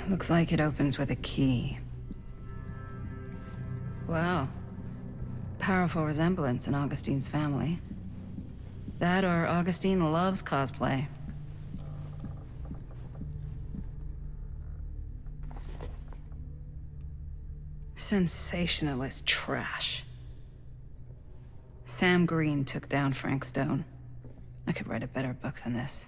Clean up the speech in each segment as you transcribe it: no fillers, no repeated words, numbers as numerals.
Looks like it opens with a key. Wow. Powerful resemblance in Augustine's family. That or Augustine loves cosplay. Sensationalist trash. Sam Green took down Frank Stone. I could write a better book than this.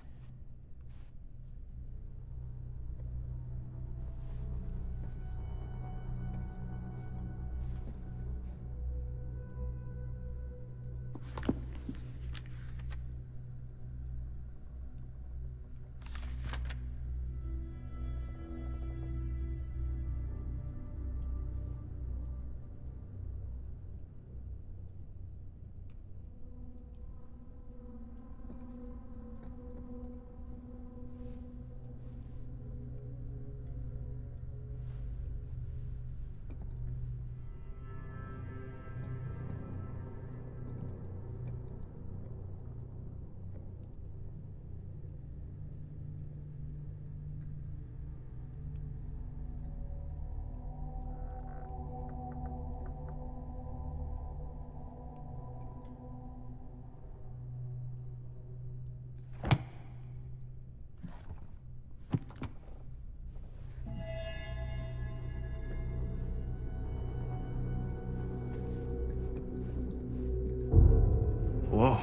Whoa.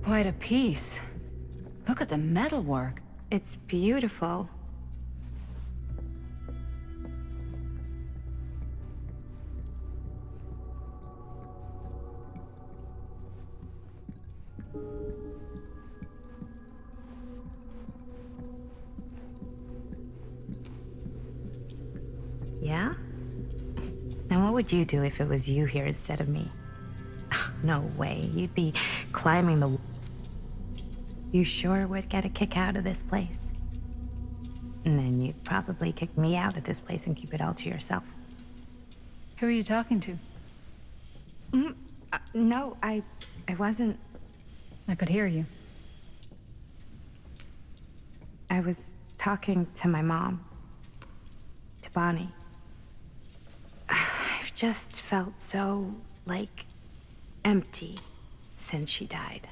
Quite a piece. Look at the metalwork. It's beautiful. Yeah? And what would you do if it was you here instead of me? No way. You'd be climbing the... You sure would get a kick out of this place. And then you'd probably kick me out of this place and keep it all to yourself. Who are you talking to? No, I wasn't... I could hear you. I was talking to my mom. To Bonnie. I've just felt so, empty since she died.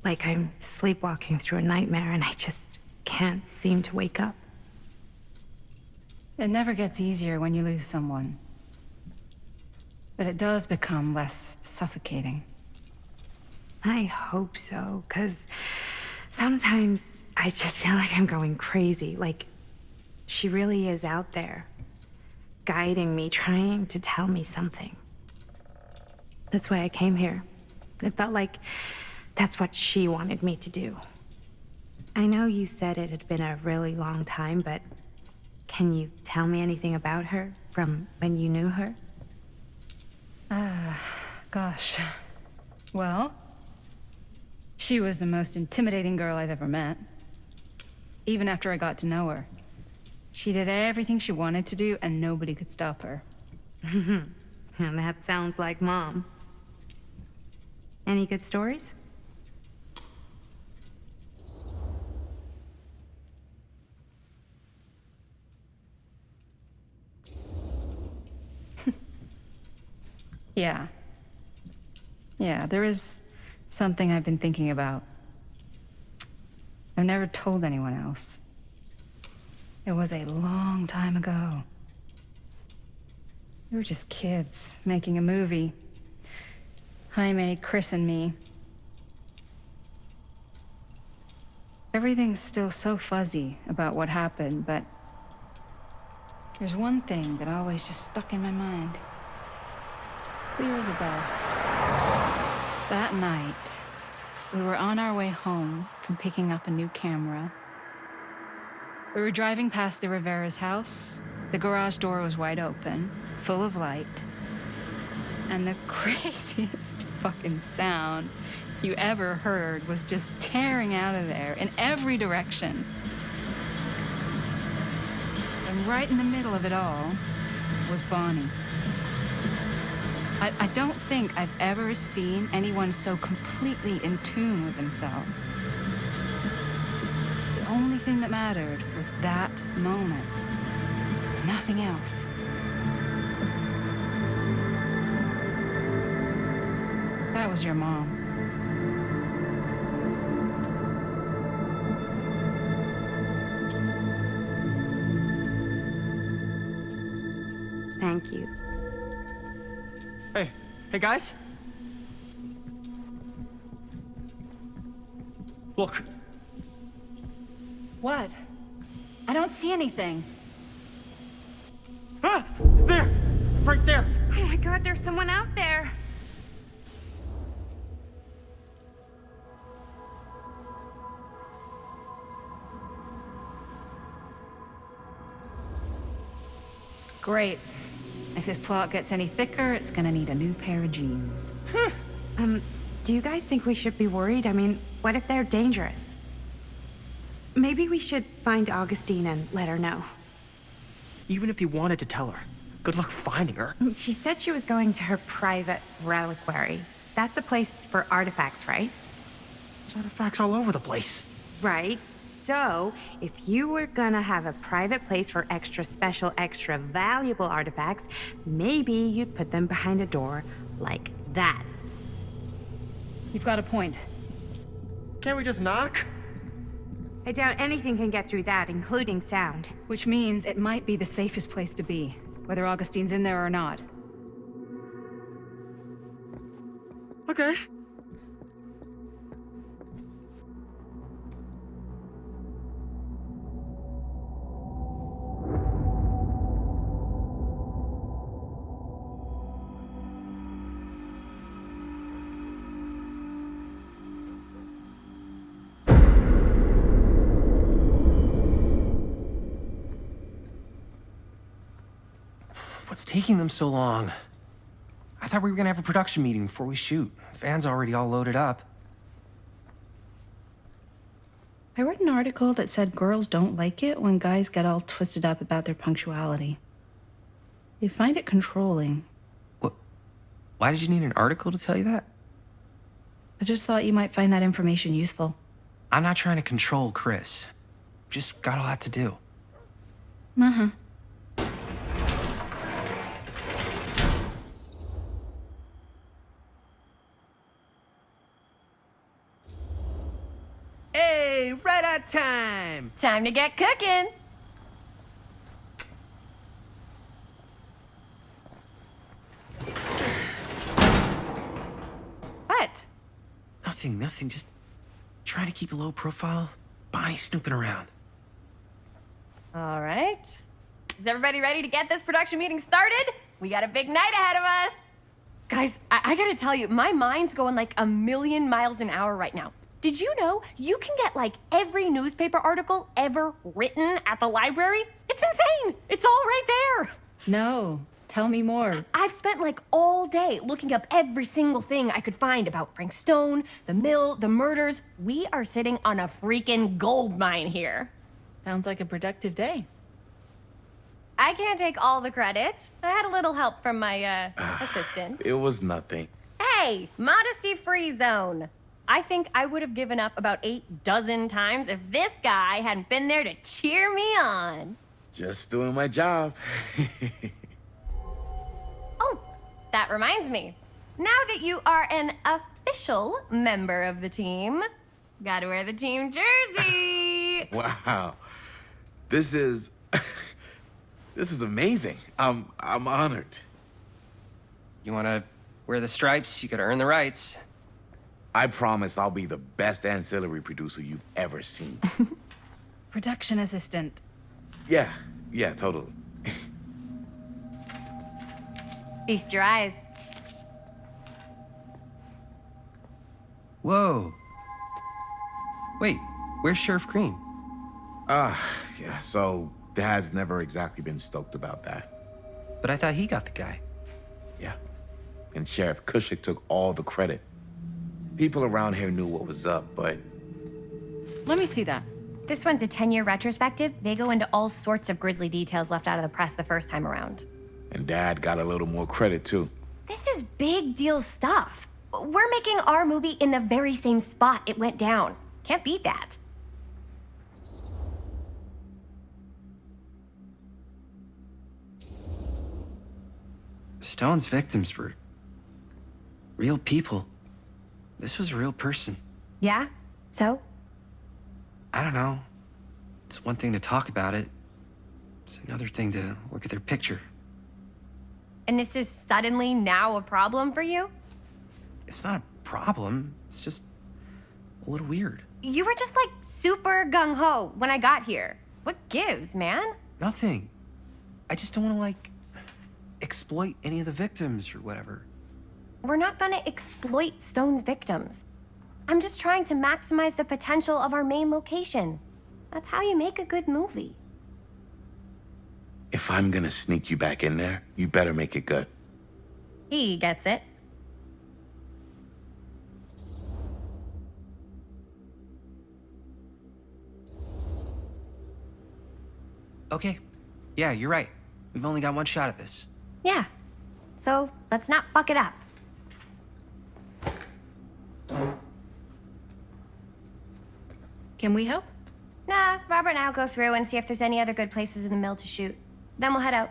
Like I'm sleepwalking through a nightmare and I just can't seem to wake up. It never gets easier when you lose someone. But it does become less suffocating. I hope so, 'cause sometimes I just feel like I'm going crazy. Like, she really is out there, guiding me, trying to tell me something. That's why I came here. It felt like that's what she wanted me to do. I know you said it had been a really long time, but can you tell me anything about her from when you knew her? Gosh. Well, she was the most intimidating girl I've ever met. Even after I got to know her. She did everything she wanted to do, and nobody could stop her. And that sounds like Mom. Any good stories? Yeah. Yeah, there is something I've been thinking about. I've never told anyone else. It was a long time ago. We were just kids making a movie. Jaime, Chris, and me. Everything's still so fuzzy about what happened, but there's one thing that always just stuck in my mind. Clear as a bell. That night, we were on our way home from picking up a new camera. We were driving past the Rivera's house. The garage door was wide open, full of light. And the craziest fucking sound you ever heard was just tearing out of there in every direction. And right in the middle of it all was Bonnie. I don't think I've ever seen anyone so completely in tune with themselves. The only thing that mattered was that moment. Nothing else. That was your mom. Thank you. Hey guys. Look. What? I don't see anything. Ah! There! Right there! Oh my God, there's someone out there. Great. If this plot gets any thicker, it's gonna need a new pair of jeans. Do you guys think we should be worried? I mean, what if they're dangerous? Maybe we should find Augustine and let her know. Even if you wanted to tell her, good luck finding her. She said she was going to her private reliquary. That's a place for artifacts, right? There's artifacts all over the place. Right. So, if you were gonna have a private place for extra special, extra valuable artifacts, maybe you'd put them behind a door like that. You've got a point. Can't we just knock? I doubt anything can get through that, including sound. Which means it might be the safest place to be, whether Augustine's in there or not. Okay. What's taking them so long? I thought we were gonna have a production meeting before we shoot. Van's already all loaded up. I read an article that said girls don't like it when guys get all twisted up about their punctuality. They find it controlling. What? Why did you need an article to tell you that? I just thought you might find that information useful. I'm not trying to control Chris. Just got a lot to do. Uh-huh. Hey, right on time! Time to get cooking. What? Nothing. Just trying to keep a low profile. Bonnie snooping around. All right. Is everybody ready to get this production meeting started? We got a big night ahead of us. Guys, I gotta tell you, my mind's going like a million miles an hour right now. Did you know you can get like every newspaper article ever written at the library? It's insane. It's all right there. No, tell me more. I've spent like all day looking up every single thing I could find about Frank Stone, the mill, the murders. We are sitting on a freaking gold mine here. Sounds like a productive day. I can't take all the credit. I had a little help from my assistant. It was nothing. Hey, modesty-free zone. I think I would have given up about 8 dozen times if this guy hadn't been there to cheer me on. Just doing my job. Oh, that reminds me. Now that you are an official member of the team, gotta wear the team jersey. Wow. This is this is amazing. I'm honored. You wanna wear the stripes, you gotta earn the rights. I promise I'll be the best ancillary producer you've ever seen. Production assistant. Yeah, totally. Feast your eyes. Whoa. Wait, where's Sheriff Green? Yeah, so Dad's never exactly been stoked about that. But I thought he got the guy. Yeah. And Sheriff Cushik took all the credit. People around here knew what was up, but Let me see that. This one's a 10-year retrospective. They go into all sorts of grisly details left out of the press the first time around. and Dad got a little more credit too. This is big deal stuff. We're making our movie in the very same spot it went down. Can't beat that. Stone's victims were real people. This was a real person. Yeah? So? I don't know. It's one thing to talk about it. It's another thing to look at their picture. And this is suddenly now a problem for you? It's not a problem. It's just a little weird. You were just like super gung-ho when I got here. What gives, man? Nothing. I just don't want to, like, exploit any of the victims or whatever. We're not gonna exploit Stone's victims. I'm just trying to maximize the potential of our main location. That's how you make a good movie. If I'm gonna sneak you back in there, you better make it good. He gets it. Okay. Yeah, you're right. We've only got one shot at this. Yeah. So let's not fuck it up. Can we help? Nah, Robert and I'll go through and see if there's any other good places in the mill to shoot. Then we'll head out.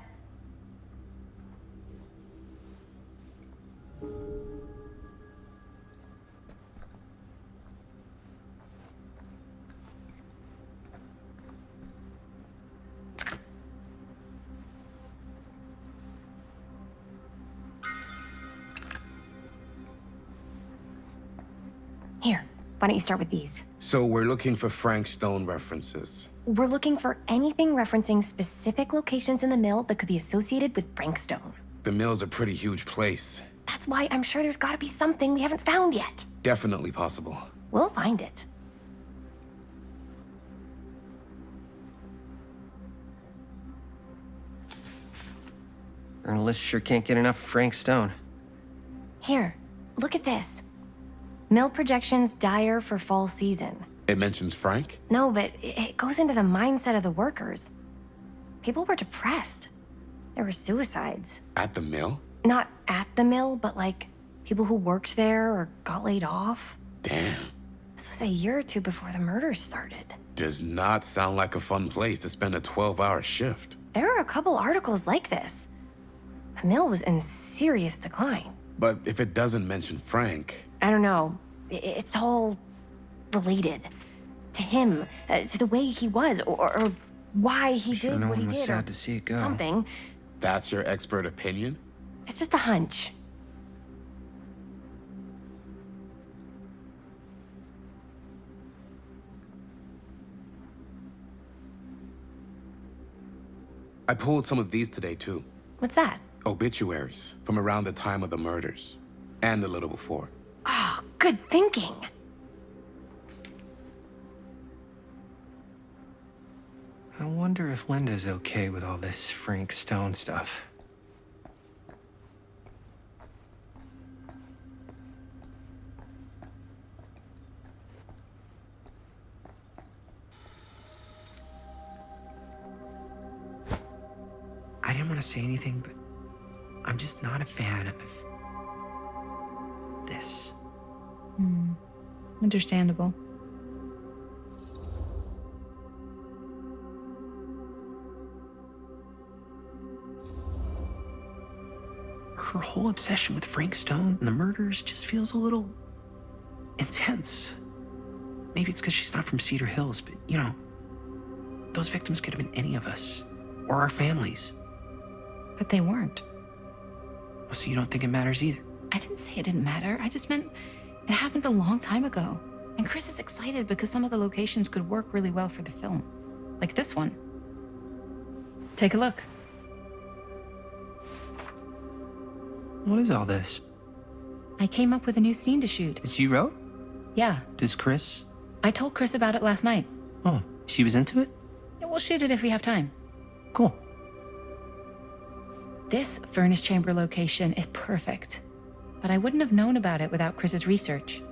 Here, why don't you start with these? So we're looking for Frank Stone references. We're looking for anything referencing specific locations in the mill that could be associated with Frank Stone. The mill's a pretty huge place. That's why I'm sure there's gotta be something we haven't found yet. Definitely possible. We'll find it. Journalists sure can't get enough of Frank Stone. Here, look at this. Mill projections dire for fall season. It mentions Frank? No, but it goes into the mindset of the workers. People were depressed. There were suicides. At the mill? Not at the mill, but like people who worked there or got laid off. Damn. This was a year or two before the murders started. Does not sound like a fun place to spend a 12-hour shift. There are a couple articles like this. The mill was in serious decline. But if it doesn't mention Frank, I don't know. It's all related to him, to the way he was, or why he Sure, did no what he one was did, or sad to see it go. something. that's your expert opinion? It's just a hunch. I pulled some of these today, too. What's that? Obituaries from around the time of the murders. And a little before. Oh, good thinking. I wonder if Linda's okay with all this Frank Stone stuff. I didn't want to say anything, but I'm just not a fan of this. Understandable. Her whole obsession with Frank Stone and the murders just feels a little intense. Maybe it's because she's not from Cedar Hills, but you know, those victims could have been any of us or our families. But they weren't. So you don't think it matters either? I didn't say it didn't matter. I just meant it happened a long time ago. And Chris is excited because some of the locations could work really well for the film. Like this one. Take a look. What is all this? I came up with a new scene to shoot. That you wrote? Yeah, Does Chris? I told Chris about it last night. Oh, she was into it? Yeah, we'll shoot it if we have time. Cool. This furnace chamber location is perfect. But I wouldn't have known about it without Chris's research.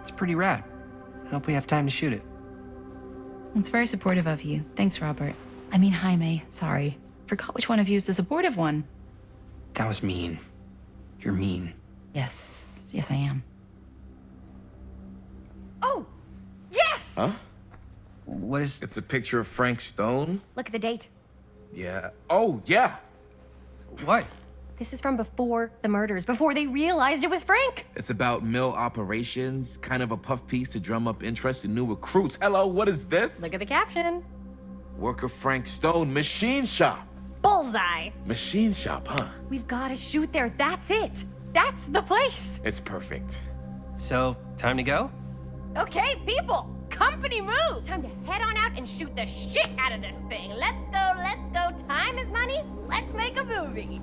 It's pretty rad. I hope we have time to shoot it. It's very supportive of you. Thanks, Robert. I mean, Jaime, sorry. Forgot which one of you is the supportive one. That was mean. You're mean. Yes, I am. Oh, yes! Huh? What is... It's a picture of Frank Stone. Look at the date. Yeah. Oh, yeah. What? This is from before the murders, before they realized it was Frank. It's about mill operations, kind of a puff piece to drum up interest in new recruits. Hello, what is this? Look at the caption. Worker Frank Stone, machine shop. Bullseye. Machine shop, huh? We've got to shoot there. That's it. That's the place. It's perfect. So, time to go? Okay, people. Company move. Time to head on out and shoot the shit out of this thing. Let's go, let's go. Time is money. Let's make a movie.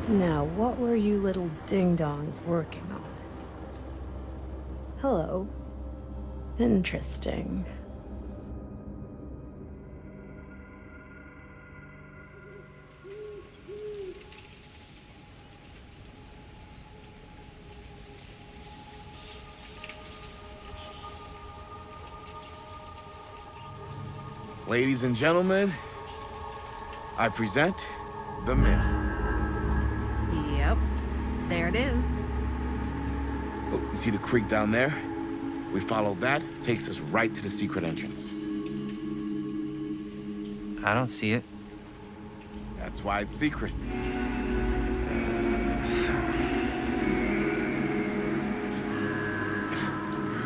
Now, what were you little ding-dongs working on? Hello. Interesting. Ladies and gentlemen, I present the mill. Yep. There it is. Oh, you see the creek down there? We follow that, takes us right to the secret entrance. I don't see it. That's why it's secret.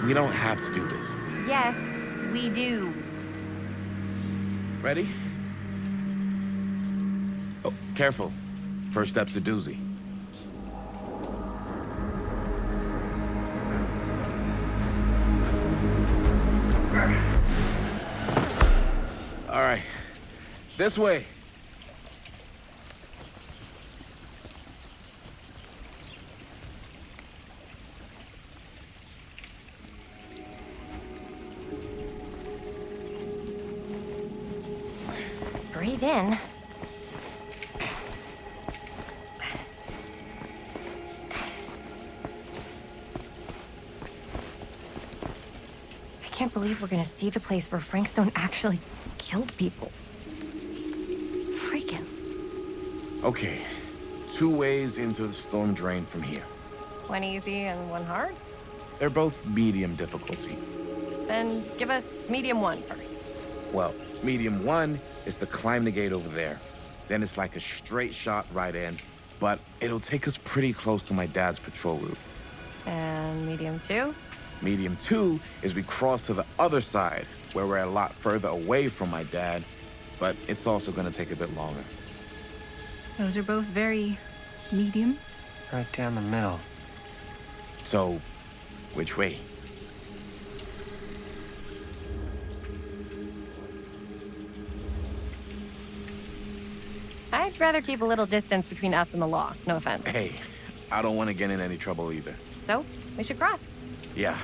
We don't have to do this. Yes, we do. Ready? Oh, careful. First step's a doozy. All right. This way. Breathe in. I can't believe we're gonna see the place where Frank Stone actually killed people. Freaking. Okay. 2 ways into the storm drain from here. One easy and one hard? They're both medium difficulty. Then give us medium one first. Well, medium 1 is to climb the gate over there. Then it's like a straight shot right in, but it'll take us pretty close to my dad's patrol route. And medium two? Medium 2 is we cross to the other side, where we're a lot further away from my dad, but it's also gonna take a bit longer. Those are both very medium. Right down the middle. So, which way? I'd rather keep a little distance between us and the law. No offense. Hey, I don't want to get in any trouble either. So, we should cross. Yeah.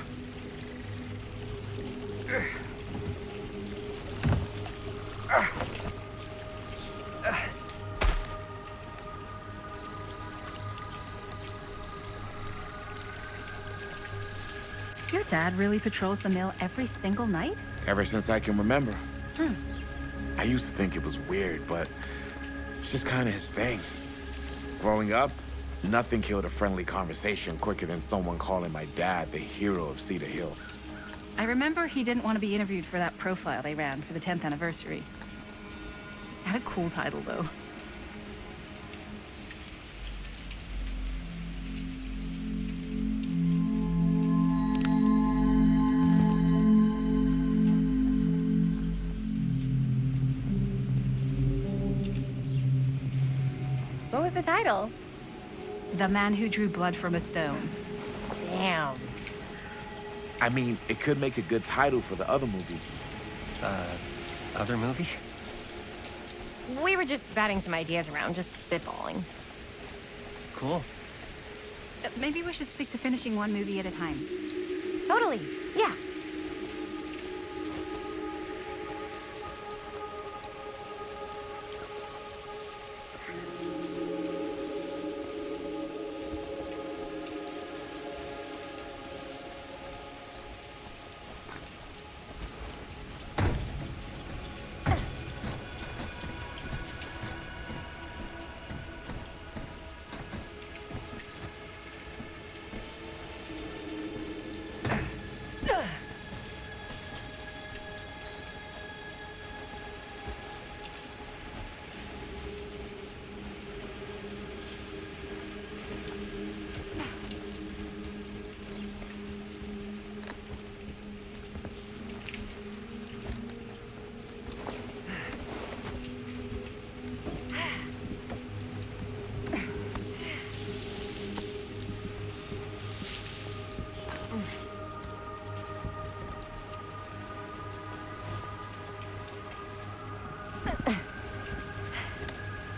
Your dad really patrols the mill every single night? Ever since I can remember. I used to think it was weird, but it's just kind of his thing. Growing up, nothing killed a friendly conversation quicker than someone calling my dad the hero of Cedar Hills. I remember he didn't want to be interviewed for that profile they ran for the 10th anniversary. Had a cool title, though. What was the title? The Man Who Drew Blood from a Stone. Damn. I mean, it could make a good title for the other movie. Other movie? We were just batting some ideas around, just spitballing. Cool. Maybe we should stick to finishing one movie at a time. Totally. Yeah.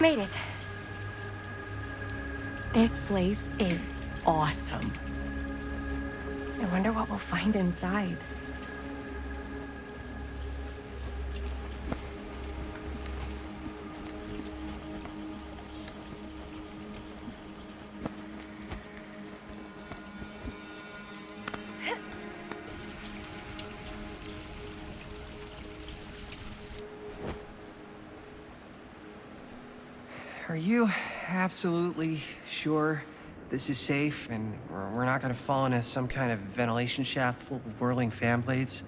Made it. This place is awesome. I wonder what we'll find inside. Are you absolutely sure this is safe and we're not gonna fall into some kind of ventilation shaft full of whirling fan blades?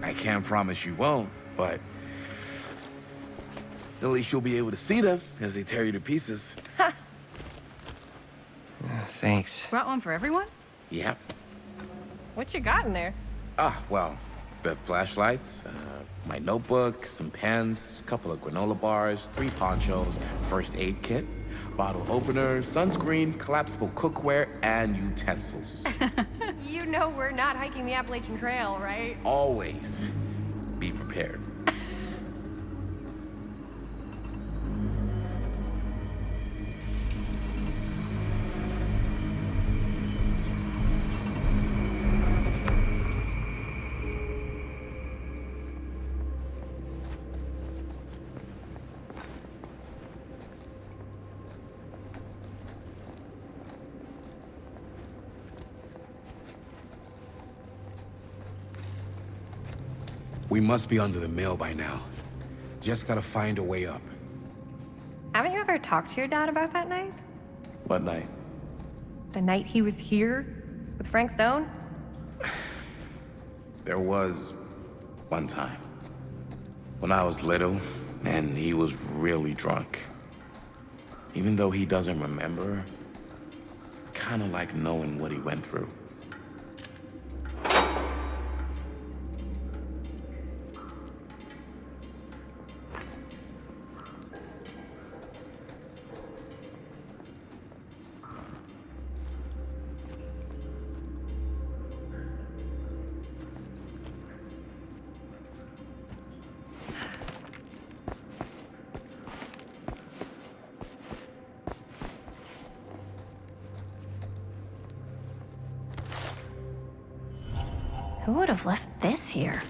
I can't promise you won't, but at least you'll be able to see them as they tear you to pieces. Thanks. Brought one for everyone? Yep. What you got in there? Well, the flashlights, my notebook, some pens, a couple of granola bars, 3 ponchos, first aid kit, bottle opener, sunscreen, collapsible cookware, and utensils. You know we're not hiking the Appalachian Trail, right? Always be prepared. We must be under the mill by now. Just gotta find a way up. Haven't you ever talked to your dad about that night? What night? The night he was here with Frank Stone? There was one time when I was little and he was really drunk. Even though he doesn't remember, kind of like knowing what he went through. Who would have left this here?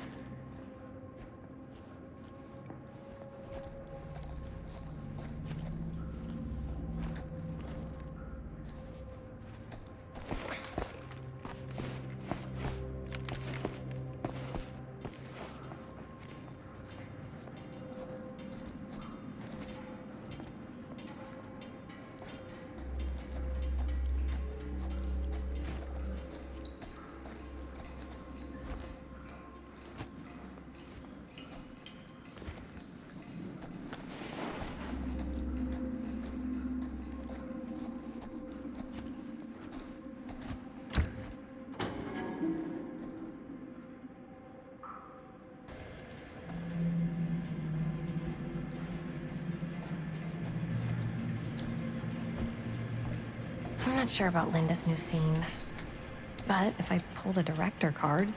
I'm not sure about Linda's new scene. But if I pull the director card,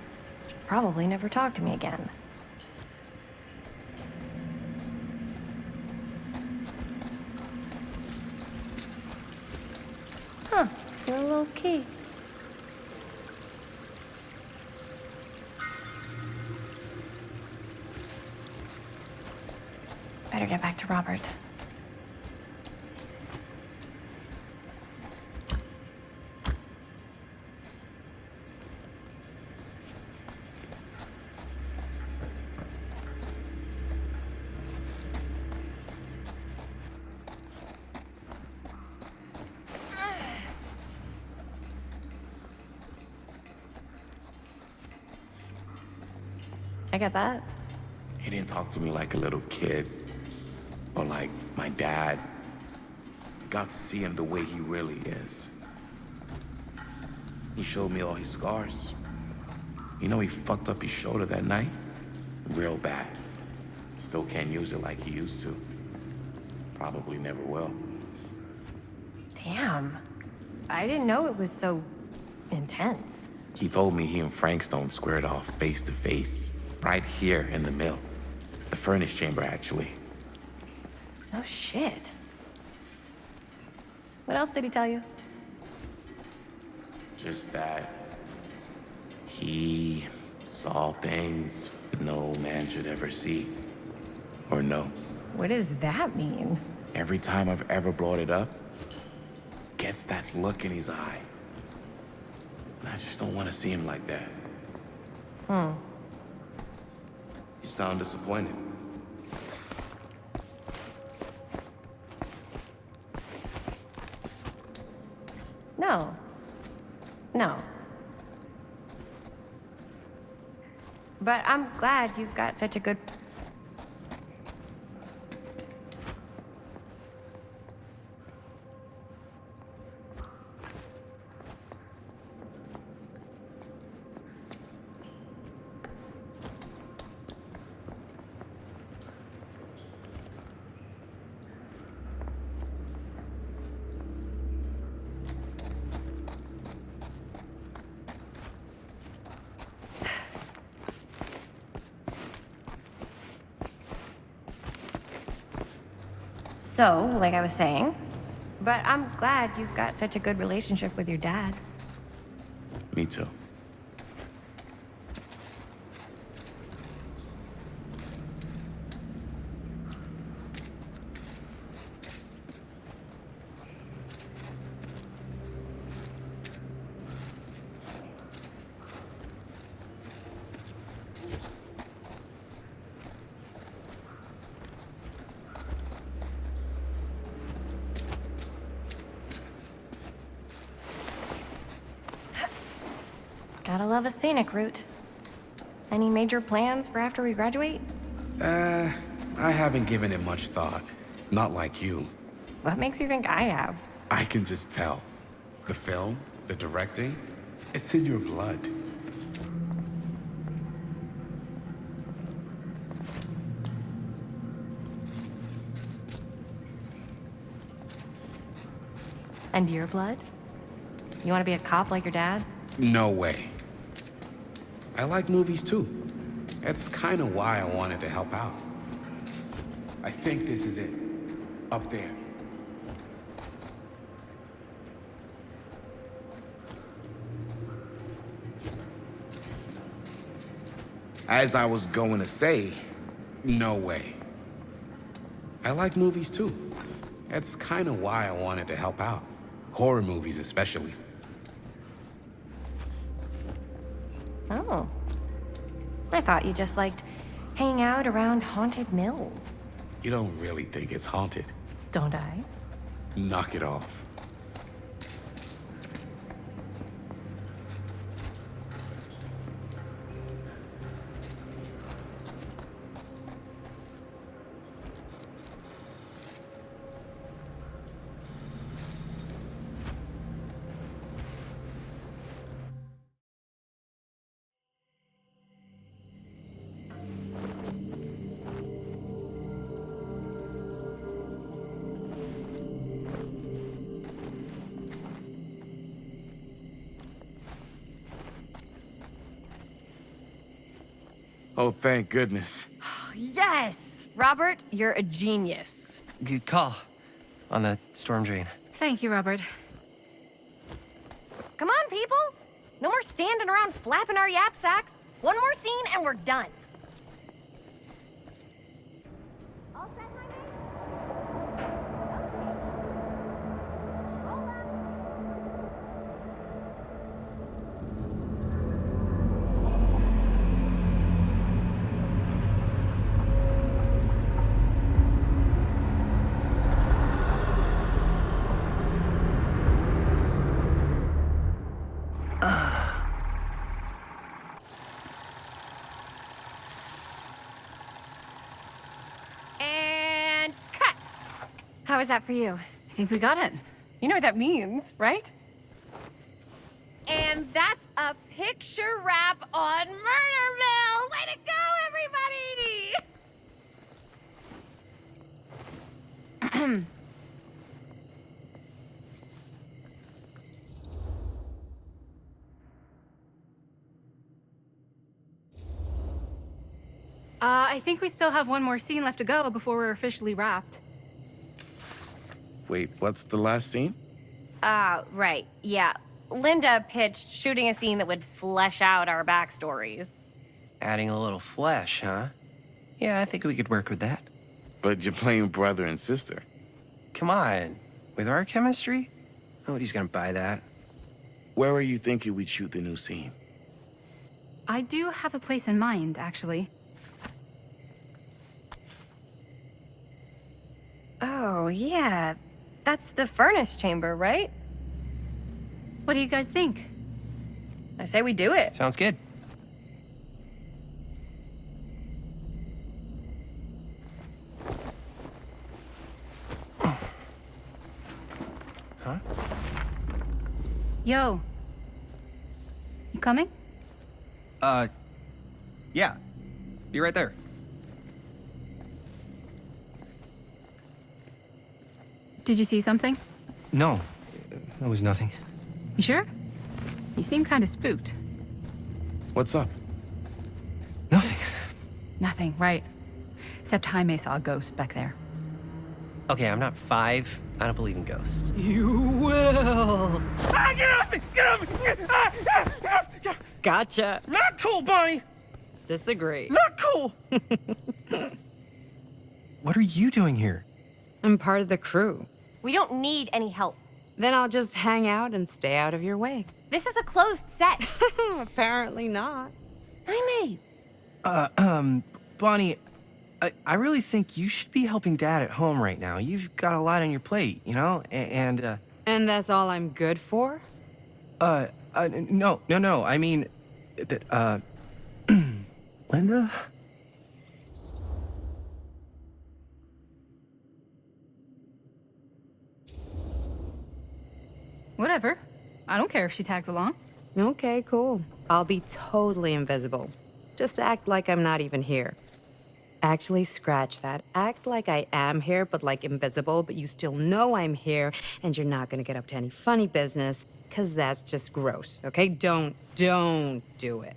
she'll probably never talk to me again. Huh, a little key. Better get back to Robert. I get that. He didn't talk to me like a little kid or like my dad. Got to see him the way he really is. He showed me all his scars. You know, he fucked up his shoulder that night real bad. Still can't use it like he used to. Probably never will. Damn. I didn't know it was so intense. He told me he and Frank Stone squared off face to face, right here in the mill. The furnace chamber, actually. Oh shit. What else did he tell you? Just that he saw things no man should ever see or know. What does that mean? Every time I've ever brought it up, gets that look in his eye. And I just don't want to see him like that. You sound disappointed. No. No. But I'm glad you've got such a good... So, like I was saying, but I'm glad you've got such a good relationship with your dad. Me too. Gotta love a scenic route. Any major plans for after we graduate? I haven't given it much thought. Not like you. What makes you think I have? I can just tell. The film, the directing, it's in your blood. And your blood? You want to be a cop like your dad? No way. I like movies too. That's kind of why I wanted to help out. I think this is it. Up there. As I was going to say, no way. I like movies too. That's kind of why I wanted to help out. Horror movies especially. Oh. I thought you just liked hanging out around haunted mills. You don't really think it's haunted. Don't I? Knock it off. Oh, thank goodness. Yes! Robert, you're a genius. Good call on the storm drain. Thank you, Robert. Come on, people! No more standing around flapping our yap sacks. One more scene and we're done. All set, honey? Roll up. And cut! How was that for you? I think we got it. You know what that means, right? And that's a picture wrap on Murderville! Way to go, everybody! I think we still have one more scene left to go before we're officially wrapped. Wait, what's the last scene? Right. Yeah. Linda pitched shooting a scene that would flesh out our backstories. Adding a little flesh, huh? Yeah, I think we could work with that. But you're playing brother and sister. Come on. With our chemistry? Nobody's gonna buy that. Where are you thinking we'd shoot the new scene? I do have a place in mind, actually. Oh, yeah. That's the furnace chamber, right? What do you guys think? I say we do it. Sounds good. Huh? Yo. You coming? Yeah. Be right there. Did you see something? No, that was nothing. You sure? You seem kind of spooked. What's up? Nothing. Nothing, right. Except Jaime saw a ghost back there. Okay, I'm not 5. I don't believe in ghosts. You will! Ah, get off me! Get off me! Get off! Gotcha. Not cool, Bonnie! Disagree. Not cool! What are you doing here? I'm part of the crew. We don't need any help. Then I'll just hang out and stay out of your way. This is a closed set. Apparently not. Jaime! Bonnie, I really think you should be helping Dad at home right now. You've got a lot on your plate, you know? And And that's all I'm good for? no. I mean, that, Linda? Whatever. I don't care if she tags along. Okay, cool. I'll be totally invisible. Just act like I'm not even here. Actually, scratch that. Act like I am here, but like invisible, but you still know I'm here, and you're not gonna get up to any funny business, because that's just gross, okay? Don't do it.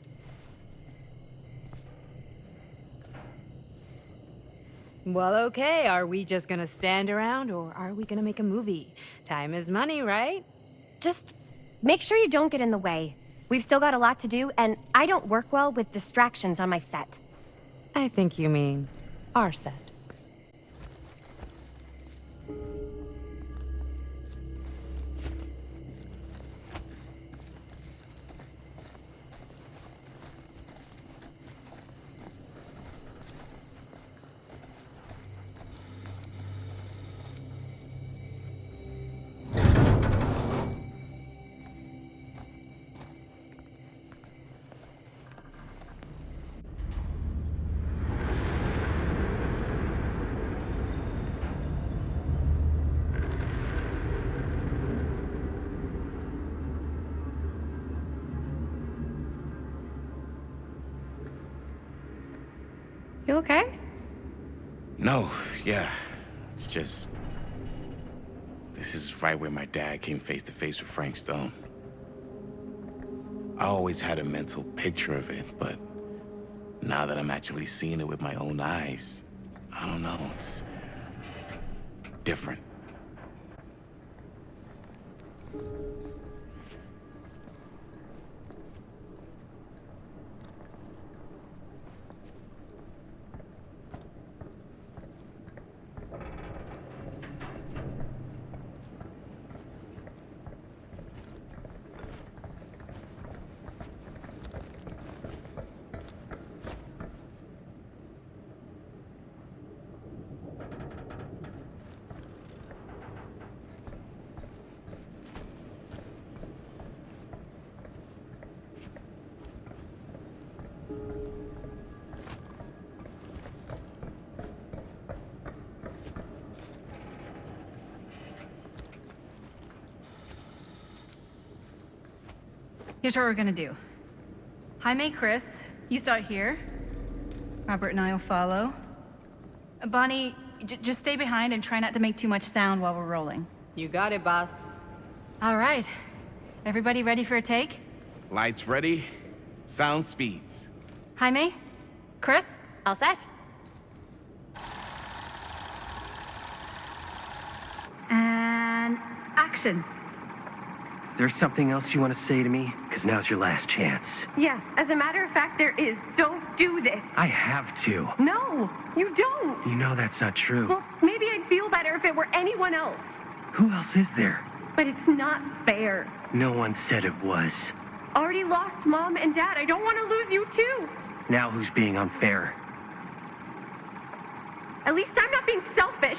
Well, okay, are we just gonna stand around, or are we gonna make a movie? Time is money, right? Just make sure you don't get in the way. We've still got a lot to do, and I don't work well with distractions on my set. I think you mean our set. You okay? No, yeah. It's just... This is right where my dad came face to face with Frank Stone. I always had a mental picture of it, but now that I'm actually seeing it with my own eyes, I don't know, it's different. Here's what we're gonna do. Jaime, Chris, you start here. Robert and I'll follow. Bonnie, just stay behind and try not to make too much sound while we're rolling. You got it, boss. All right. Everybody ready for a take? Lights ready, sound speeds. Jaime? Chris? All set? And action. Is there something else you want to say to me? Because now's your last chance. Yeah, as a matter of fact, there is. Don't do this. I have to. No, you don't. You know that's not true. Well, maybe I'd feel better if it were anyone else. Who else is there? But it's not fair. No one said it was. Already lost Mom and Dad. I don't want to lose you too. Now who's being unfair? At least I'm not being selfish.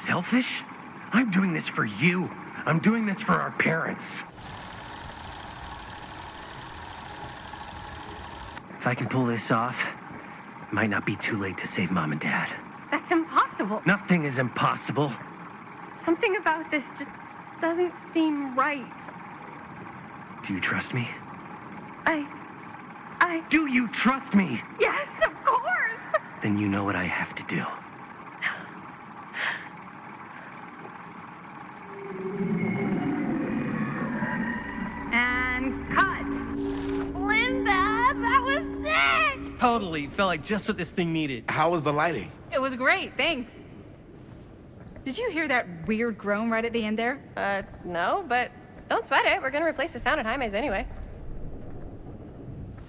Selfish? I'm doing this for you. I'm doing this for our parents. If I can pull this off, it might not be too late to save Mom and Dad. That's impossible. Nothing is impossible. Something about this just doesn't seem right. Do you trust me? I... Do you trust me? Yes, of course! Then you know what I have to do. And cut. Linda, that was sick! Totally. Felt like just what this thing needed. How was the lighting? It was great, thanks. Did you hear that weird groan right at the end there? No, but don't sweat it. We're gonna replace the sound at Jaime's anyway.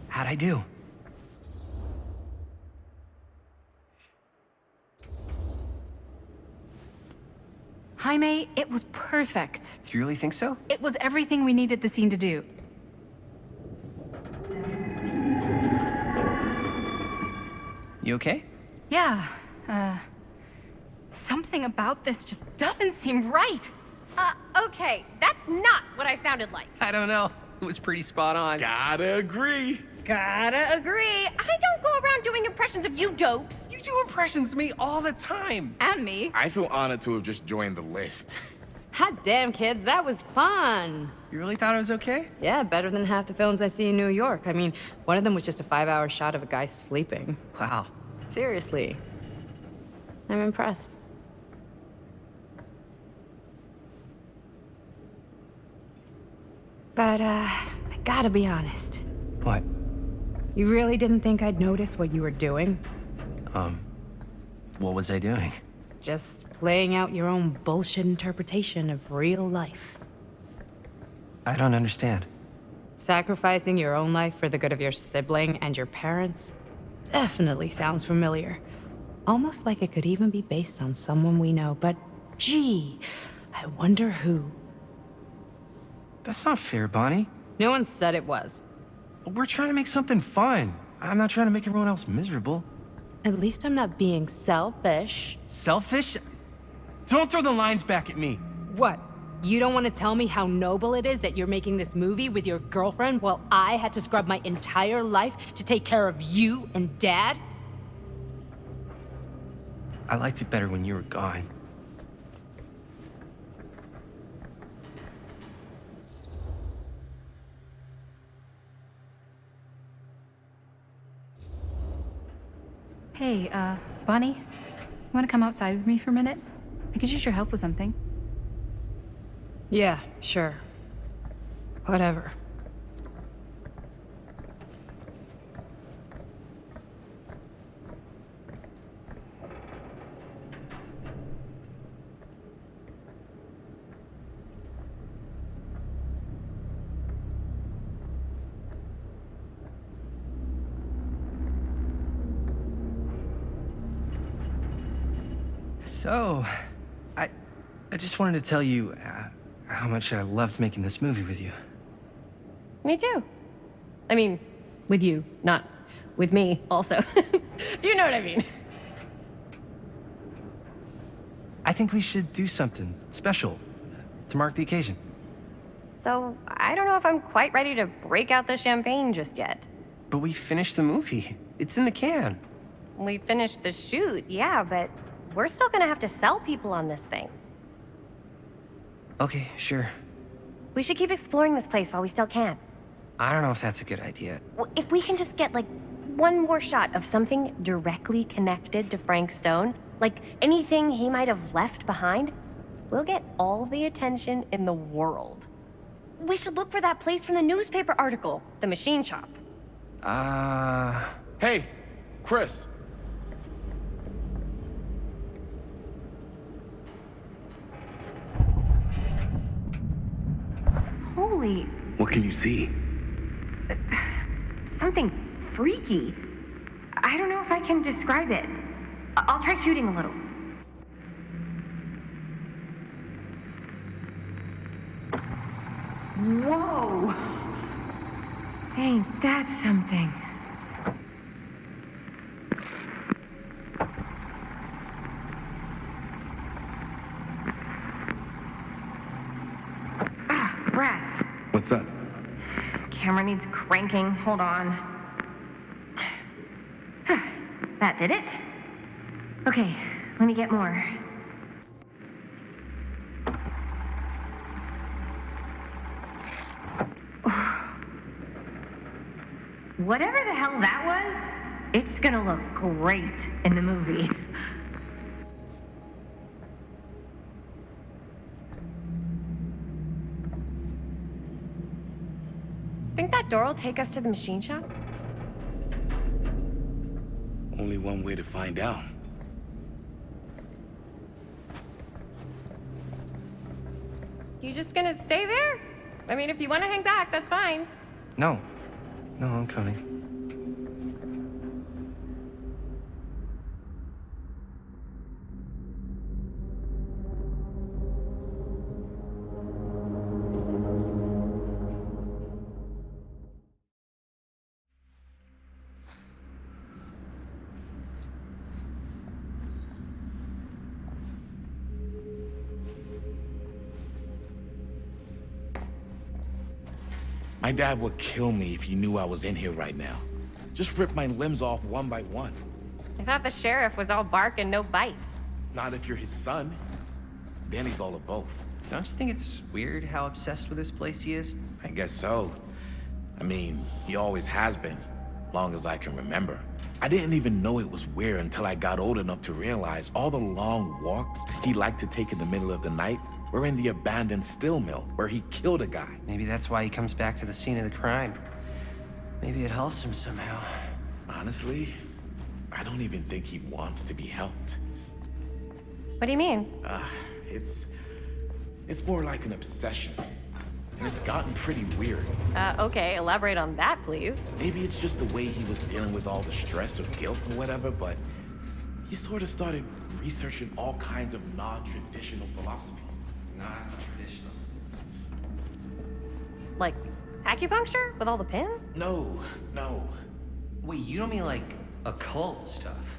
How'd I do? Jaime, it was perfect. Do you really think so? It was everything we needed the scene to do. You okay? Yeah, something about this just doesn't seem right. Okay, that's not what I sounded like. I don't know. It was pretty spot on. Gotta agree. Gotta agree. I don't go around doing impressions of you dopes. You do impressions of me all the time. And me. I feel honored to have just joined the list. Hot damn, kids, that was fun. You really thought it was okay? Yeah, better than half the films I see in New York. I mean, one of them was just a 5-hour shot of a guy sleeping. Wow. Seriously. I'm impressed. But, I gotta be honest. What? You really didn't think I'd notice what you were doing? What was I doing? Just playing out your own bullshit interpretation of real life. I don't understand. Sacrificing your own life for the good of your sibling and your parents definitely sounds familiar. Almost like it could even be based on someone we know, but gee, I wonder who. That's not fair, Bonnie. No one said it was. We're trying to make something fun. I'm not trying to make everyone else miserable. At least I'm not being selfish. Selfish? Don't throw the lines back at me. What? You don't want to tell me how noble it is that you're making this movie with your girlfriend while I had to scrub my entire life to take care of you and Dad? I liked it better when you were gone. Hey, Bonnie, you want to come outside with me for a minute? I could use your help with something. Yeah, sure. Whatever. So, I just wanted to tell you how much I loved making this movie with you. Me too. I mean, with you, not with me, also. You know what I mean. I think we should do something special to mark the occasion. So, I don't know if I'm quite ready to break out the champagne just yet. But we finished the movie. It's in the can. We finished the shoot, yeah, but we're still gonna have to sell people on this thing. Okay, sure. We should keep exploring this place while we still can. I don't know if that's a good idea. Well, if we can just get, like, one more shot of something directly connected to Frank Stone, like anything he might have left behind, we'll get all the attention in the world. We should look for that place from the newspaper article, the machine shop. Hey, Chris. Holy really What can you see? something freaky. I don't know if I can describe it. I'll try shooting a little. Whoa! Ain't that something? Ah, rats. What's up? Camera needs cranking. Hold on. That did it? Okay, let me get more. Whatever the hell that was, it's gonna look great in the movie. Think that door will take us to the machine shop? Only one way to find out. You just gonna stay there? I mean, if you want to hang back, that's fine. No. No, I'm coming. My dad would kill me if he knew I was in here right now. Just rip my limbs off one by one. I thought the sheriff was all bark and no bite. Not if you're his son. Then he's all of both. Don't you think it's weird how obsessed with this place he is? I guess so. I mean, he always has been, long as I can remember. I didn't even know it was weird until I got old enough to realize all the long walks he liked to take in the middle of the night were in the abandoned steel mill where he killed a guy. Maybe that's why he comes back to the scene of the crime. Maybe it helps him somehow. Honestly, I don't even think he wants to be helped. What do you mean? It's more like an obsession. And it's gotten pretty weird. Okay, elaborate on that, please. Maybe it's just the way he was dealing with all the stress or guilt or whatever, but he sort of started researching all kinds of non-traditional philosophies. Not traditional. Like acupuncture with all the pins? No. Wait, you don't mean like occult stuff?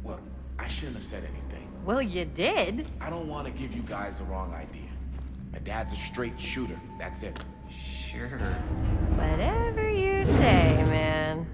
Look, I shouldn't have said anything. Well, you did. I don't want to give you guys the wrong idea. My dad's a straight shooter, that's it. Sure. Whatever you say, man.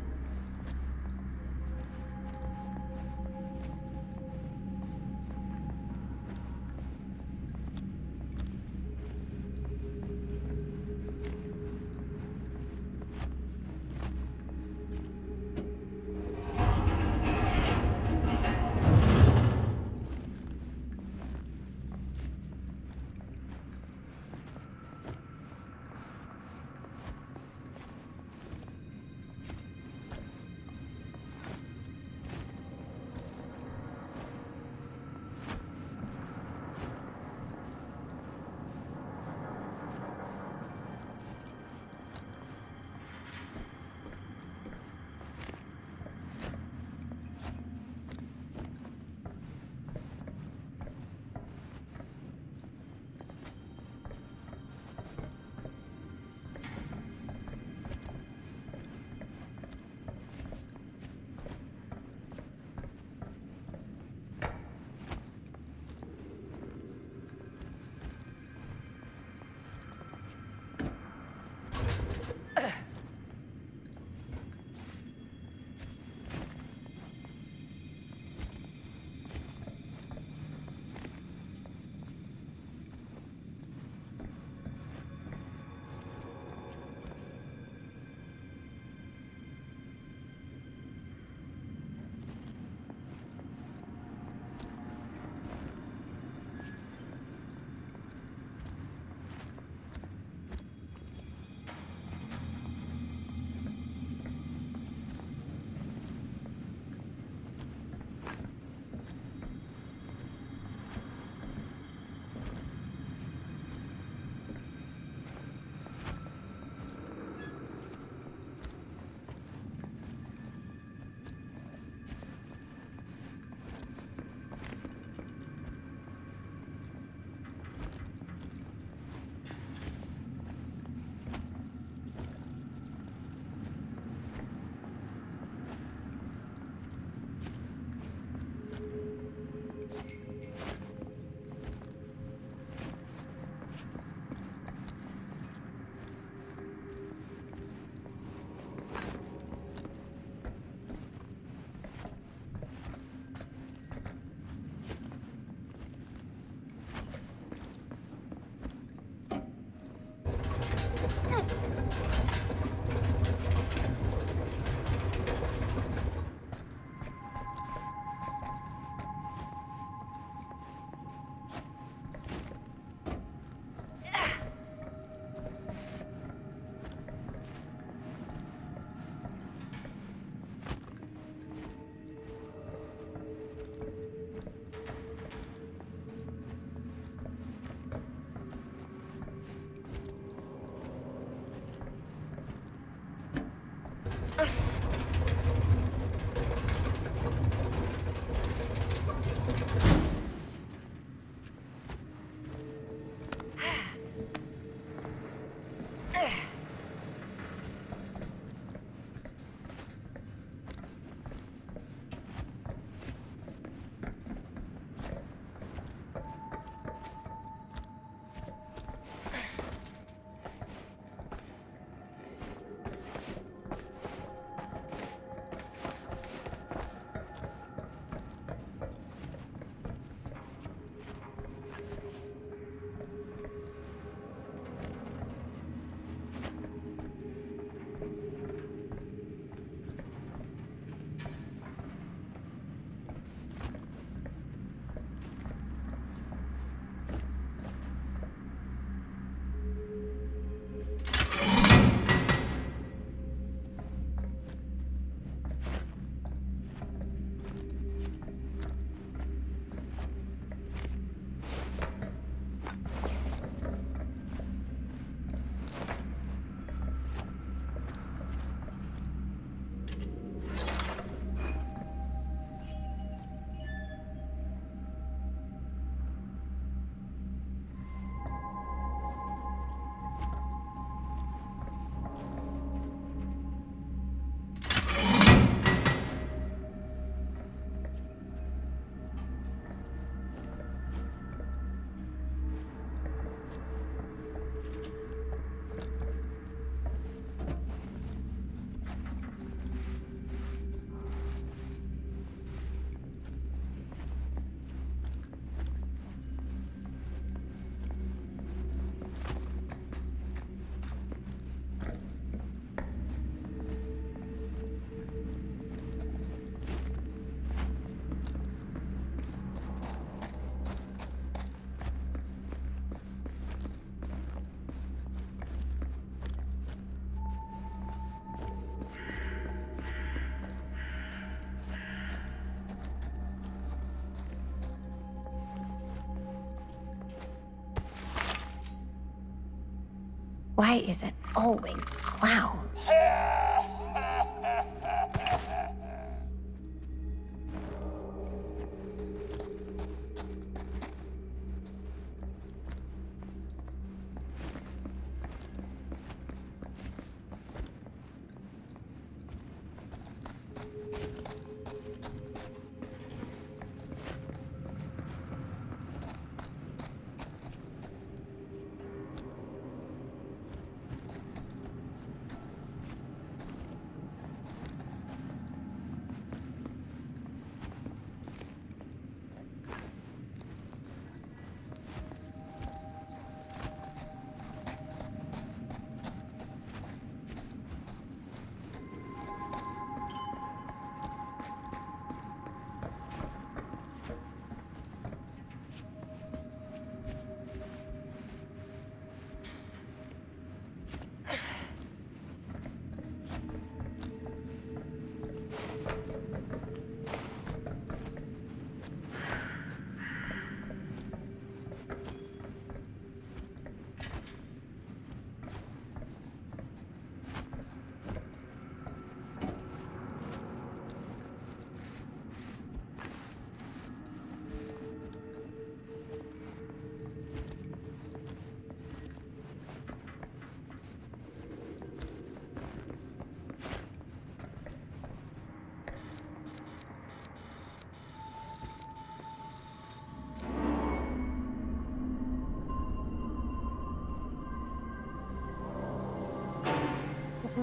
Why is it always clowns?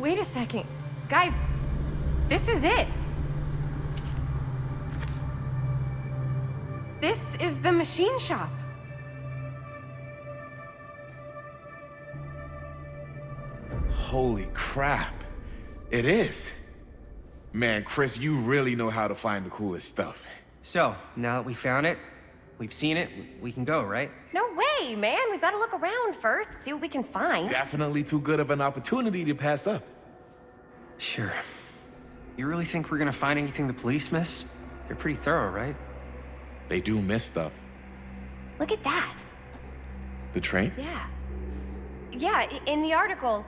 Wait a second. Guys, this is it. This is the machine shop. Holy crap. It is. Man, Chris, you really know how to find the coolest stuff. So, now that we found it, we've seen it, we can go, right? No way, man. We've got to look around first, see what we can find. Definitely too good of an opportunity to pass up. Sure. You really think we're gonna find anything the police missed? They're pretty thorough, right? They do miss stuff. Look at that. The train? Yeah. Yeah, in the article.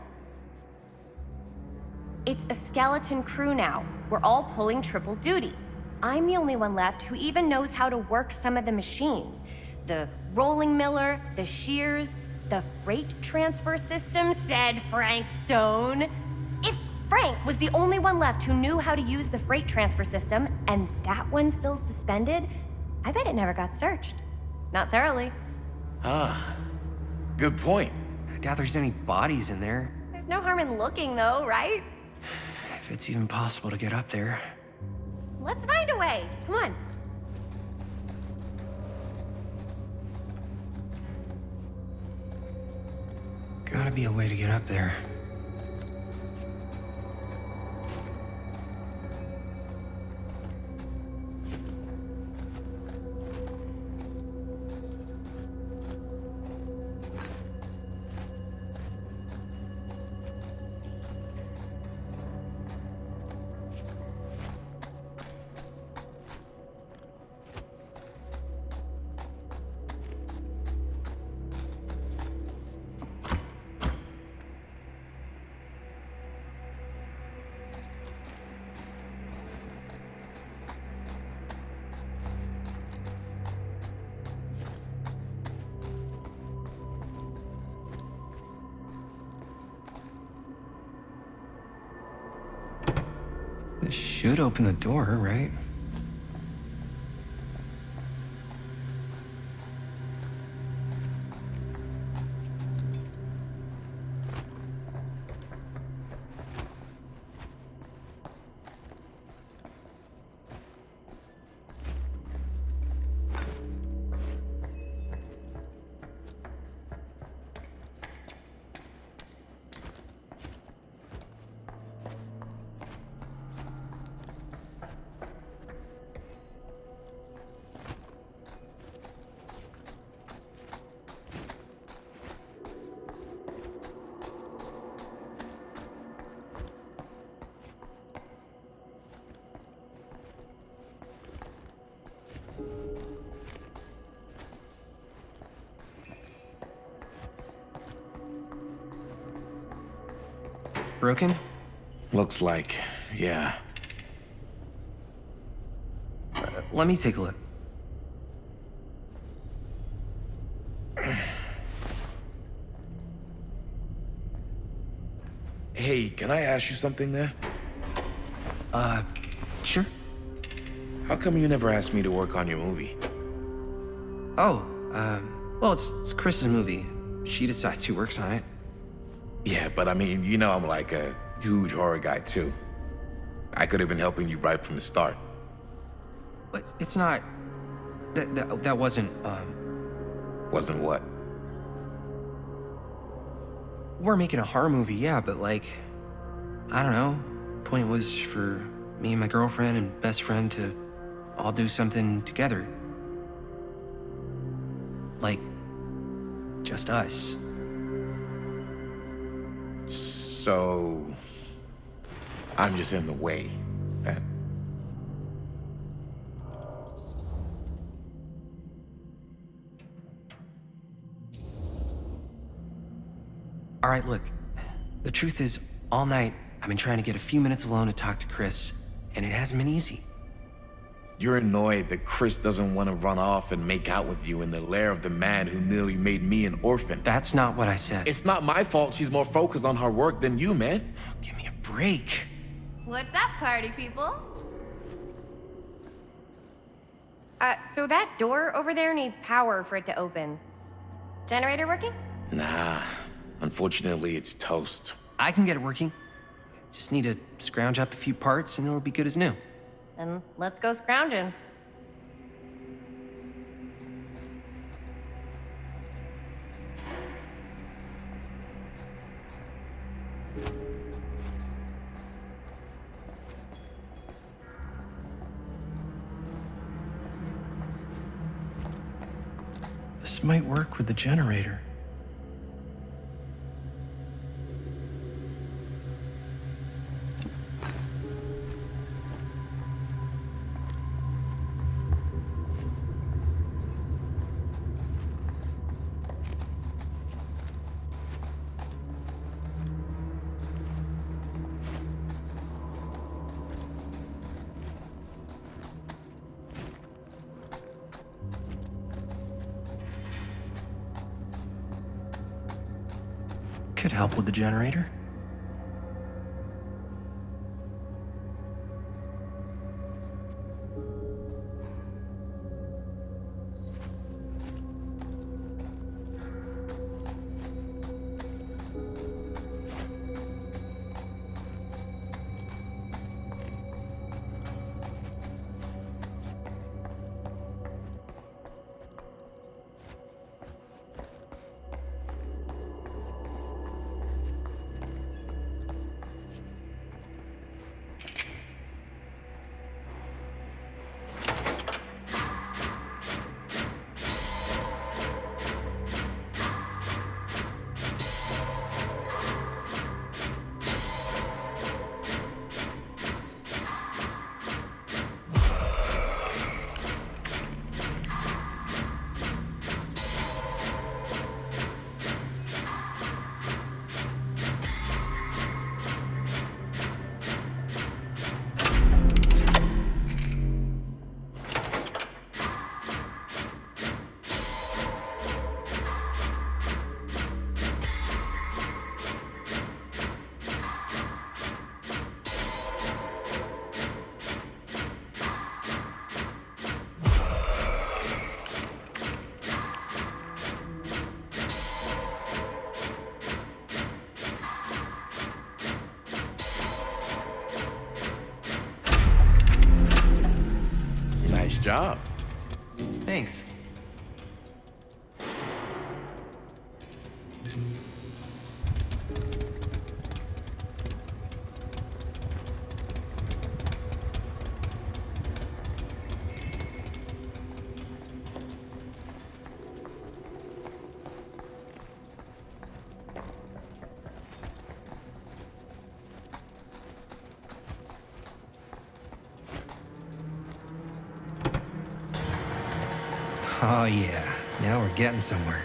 It's a skeleton crew now. We're all pulling triple duty. I'm the only one left who even knows how to work some of the machines. The rolling miller, the shears, the freight transfer system, said Frank Stone. If Frank was the only one left who knew how to use the freight transfer system, and that one's still suspended, I bet it never got searched. Not thoroughly. Ah, good point. I doubt there's any bodies in there. There's no harm in looking, though, right? If it's even possible to get up there. Let's find a way. Come on. Gotta be a way to get up there. This should open the door, right? Broken? Looks like, yeah. Let me take a look. Hey, can I ask you something, man? Sure. How come you never asked me to work on your movie? Oh, well, it's Chris's movie. She decides who works on it. Yeah, but I mean, you know I'm like a huge horror guy, too. I could have been helping you right from the start. But it's not... That wasn't, Wasn't what? We're making a horror movie, yeah, but like... I don't know. Point was for me and my girlfriend and best friend to all do something together. Like... just us. So... I'm just in the way, then. All right, look. The truth is, all night, I've been trying to get a few minutes alone to talk to Chris, and it hasn't been easy. You're annoyed that Chris doesn't want to run off and make out with you in the lair of the man who nearly made me an orphan. That's not what I said. It's not my fault she's more focused on her work than you, man. Give me a break. What's up, party people? So that door over there needs power for it to open. Generator working? Nah, unfortunately it's toast. I can get it working. Just need to scrounge up a few parts and it'll be good as new. Then let's go scrounging. This might work with the generator. Could help with the generator. Nice job. Thanks. Oh yeah, now we're getting somewhere.